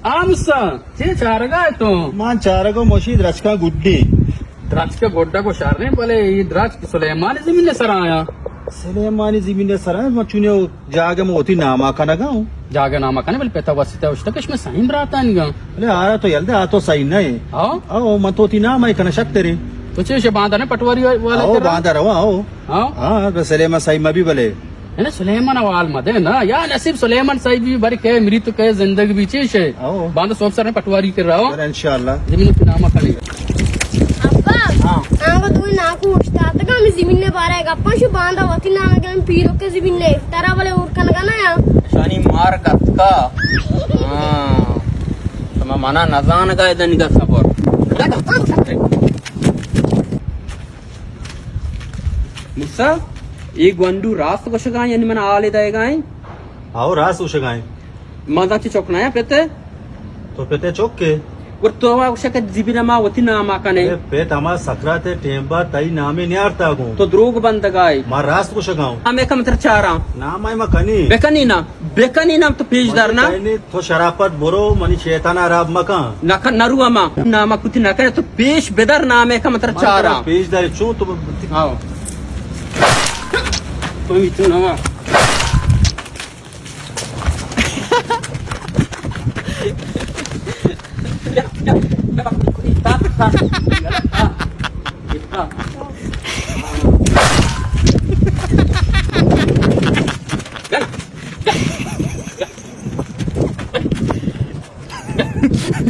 Amsa, ce चारगा है तो मान चारगो मोशी द्रच का गुड्डी द्राक्ष के गोड्डा को शारने बोले ये द्राक्ष की सुलेमान जमीन ने सराया सलेमानी जमीन सर मचुने जागे मोती नामा का नगाऊ जागा नामा कने बोले पेता वसिता उष्टकश में साइन राता निगा अरे आ तो यल्दे आ तो सही नहीं आओ आओ मतोती नामा ही कना शक तेरे तो चे बांधा ने पटवारी वाला आओ तेरा बांधा रहो आओ आओ हाँ बस सलेमा सही में भी भले है ना सुलेमान वाल मदे ना या नसीब सुलेमान साहिब भी बड़ी के मृत्यु के जिंदगी बीचे है आओ बांधा सोच सर ने पटवारी कर रहा हो इंशाल्लाह जमीन पे नामा कने అబ్బా నాకు దూని నాకు తాతగా మీ జిమిన్నే బారేగా పశు బాంధవ వతినానగా పీరొక్క జిమిన్నే తరావలే ఊర్కనగానా shani mar katka sama mana nazan ga idan ga sabor musa e gwandu ras ko shaga yani mana ale dayega आओ रास उशगाए maza chi chokna ya pete तो पेते चौक के urto wa ushaka zibina ma watina ma kane पे तमा सकराते Temba तई नामे नहीं आरता गो to drog bandagai मार रास को शगाऊ ame ka matra chara नाम आई makhani bekanina to pejdar na तो शराफत बोरो मनी शैतान आराब मका naka naruama nama kutina kane to pesh bedar na ame ka matra chara page दारे चो तो आओ तो itu nama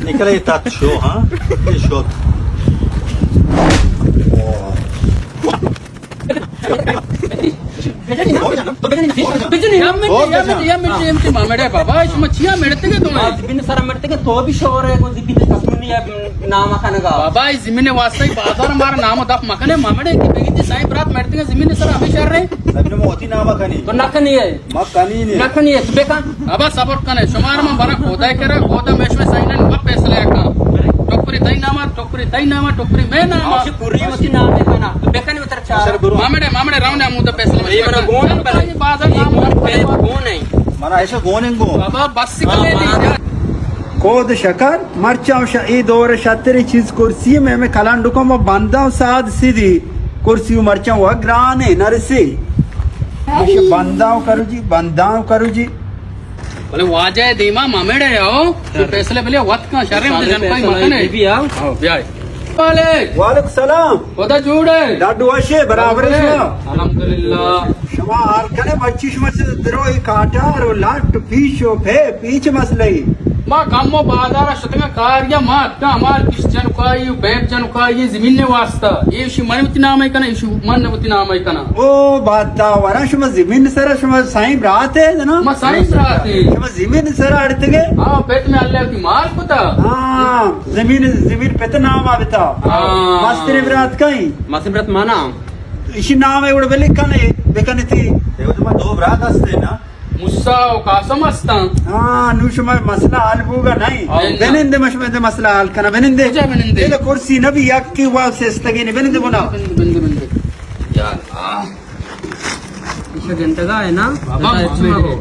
निकले तात शो हाँ ये शो मामेडे बाबा इस मच्छिया मेड़ते के तुम जिबिन सारा मरते के तो भी शोर है को जिबिन कसुनी या नामा खानगा बाबा इस जमीन वास्ते बाजार हमारा नाम दफ मकने मामेडे की बेगिती साईं प्रात मेड़ते के जमीन सर हमें शहर रहे लग्न में होती नामा कनी तो नखनी है मकनी नहीं नखनी है तो बेका बाबा सपोर्ट कने शुमार में बना खोदाई करे खोदा मेश में साईं ने वह फैसले का टोकरी तई नामा टोकरी मैं नामा आवश्य पूरी मती नाम है खाना तो बेका नहीं उतर चार मामेडे रावने मुद्दा फैसले ये मेरा गोन है बाजार नाम गोन है मना ऐसा गोनेंगो बाबा बस सिकले दी कोद शकर मरचाओ ई दौर शतरी चीज कुर्सी में कलांडुको में बंदा साद सीधी कुर्सी मरचाओ ग्राने नरसी बंदाओ करू जी बोले वाजे दीमा मामेडे आओ तो फैसले बोले वत का शर्म में जन कोई मकने भी आओ ब्याय वाले वालेकुम सलाम खुदा जुड़े लाडू वाशे बराबर है अल्हम्दुलिल्लाह शमा आरकने बच्ची शमा से द्रोही काटार और लाट पीछो फे पीछ मसले माँ कामो बाजार शतंग कार्य माँ का हमार किस जन का ये बैग जन का ये जमीन ने वास्ता ये शि मनवती नाम है कना इशु मनवती नाम है कना ओ बाता वरा शमा जमीन सरा शमा साईं रात है ना माँ साइंस राती शमा जमीन सरा अड़तगे हाँ पेट में अल्लाह की माल कुता हाँ जमीन पे तो नाम आवता मस्त्री रात कहीं मसिब्रत माना इसी नाम है उड़ बेले कने बेकने थी देखो तुम दो ब्रात हंसते ना मुस्सा कासम अस्ता हाँ नुशमा मसला हल होगा नहीं बेनिंदे मशमे मसला हल करना बेनिंदे मुझे बेनिंदे। ये कुर्सी नबी यक्की वाव से इस्तगे ने बेनिंदे बोला बिंदु यार इसे घंटा है ना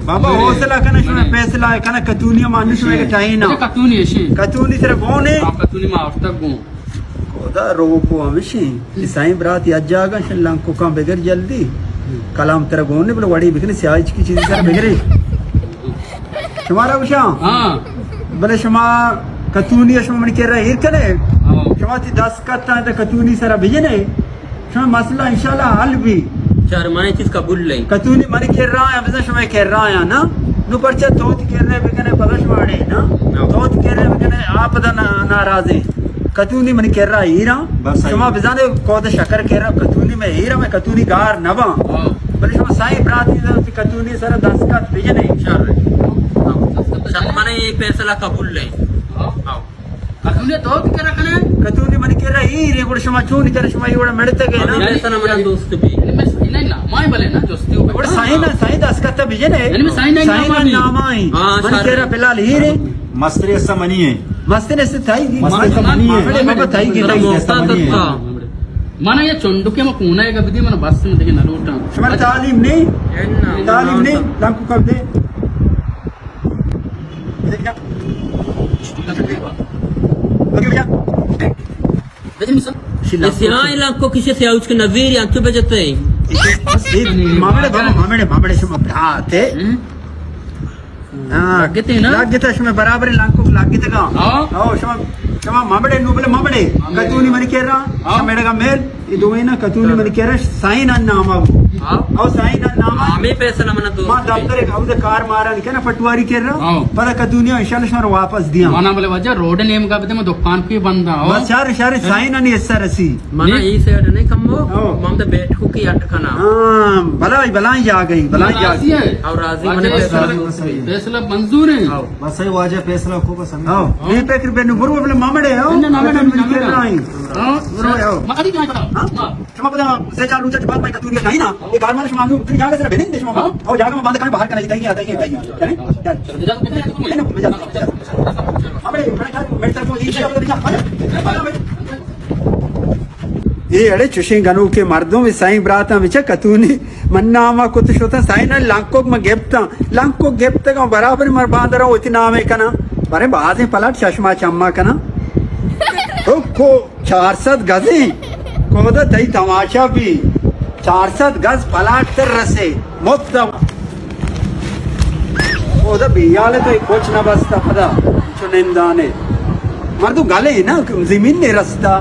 बाबा हौसला करना शमे फैसला है करना कतूनिया मानुष में टाई ना कतूनी ऐसी कतूनी तेरे कौन है कतूनी में आफ्ता गूं खुदा रोको हमेशा ईसाई बरात यज्जागा शल्लां को काम बगैर जल्दी कलाम तेरा कौन है बोले वड़ी बिकने सियाज की चीज कर बगैर तुम्हारा उशा हाँ बोले शमा कतूनी शमा मन के रहा हिर करे शमा ती 10 करता है तो कतूनी सरा भेजने शमा मसला इंशाल्लाह हल भी चार माने चीज कबूल ले कतूनी मन के रहा है बिना शमा के रहा है ना नु परचा तोत के रहे बिकने बगश वाड़े ना तोत के रहे बिकने आप दा नाराज है कतूनी मन के रहा हीरा शमा बिजाने कोद शकर के रहा कतूनी में हीरा में कतूनी गार नवा बोले शमा साईं प्रार्थी दा कतूनी सरा 10 का भेजने इंशाल्लाह माने ये फैसला कबूल ले कतूनी तो क्या रखने कतूनी मन के रहा हीरे गुड़ शमा चूनी कर शमा योड़ा मेड़ते के ना मेरे सना मेरा दोस्त भी मैं नहीं ना माय बोले ना दोस्ती हो गुड़ साईं 10 का भेजने इनमें साईं नहीं नाम आई मन के रहा फिलहाल हीरे मस्तरी ऐसा मनी है मस्ती ने से थाई मस्ती का मनी है बाबा थाई की ऐसा मनी है మన ये चोंडुके में पूना है कभी मन बस में देखिए नरोटा शमा तालीम नहीं लांकू कर दे ओके भैया Jadi misal, Siya ilang ko kasi siya uch ka naviri ang tuba jatay. मामड़े शमा आते हाँ लागते ना? लागते शमा बराबर लांको लागते का हाँ। आओ शमा शमा मामड़े नुबले मामड़े कतूनी मन के रहा हाँ। शमेड़ का मेल ये दो महीना कतूनी मन के रहा साइन अन्नामा आओ साइन अन्नामा आम्ही पैसा ना म्हणतो. मां दफ्तर एक हाउस कार मारा निके ना पटवारी के रहा हाँ। पर कतूनी इंशाल्लाह शमा वापस दिया mana boleh wajah road name का बता मैं दुकान पे बंदा हूँ. बस यार यार साइन अन्नी ऐसा रसी Mana Ni? ई साइड नहीं कमो हाँ। ममता बैठ को की अटकना हाँ भलाई आ गई भलाई आ राजी गई है. और राजी वजह मने पैसा फैसला मंजूर है. बस सही वाजे फैसला को पसंद आओ नहीं पे कृपया नु बरोबर बोले मामड़े आओ ना, ना, ना, ना, ना, ना. हाँ, बरोबर आओ makanya jangan kata. हाँ? क्षमा पता से चालू चट बात मैं कतूरी नहीं ना ये कार मार क्षमा फिर जाके जरा भेज दे क्षमा और जाके मैं बंद करने बाहर करना चाहिए आता है चलें चल Jangan kita itu मैं ना मैं जाता हमें मेरे तरफ ये सब दिखा ये अड़े चुशी गनु के मर्दों में साईं ब्राता विच कतूनी मन्नामा कुत शोता साईं ना लांकोक में गेप्ता का बराबर मर बांध रहा इतना में कना बारे बात है पलट चश्मा चम्मा कना तो को 400 गजी कोदा तई तमाशा भी 400 गज पलाट कर रसे मुफ्त ओदा बियाले तो कुछ ना बसता पता चुनिंदा ने मर्दू गाले ना जमीन ने रस्ता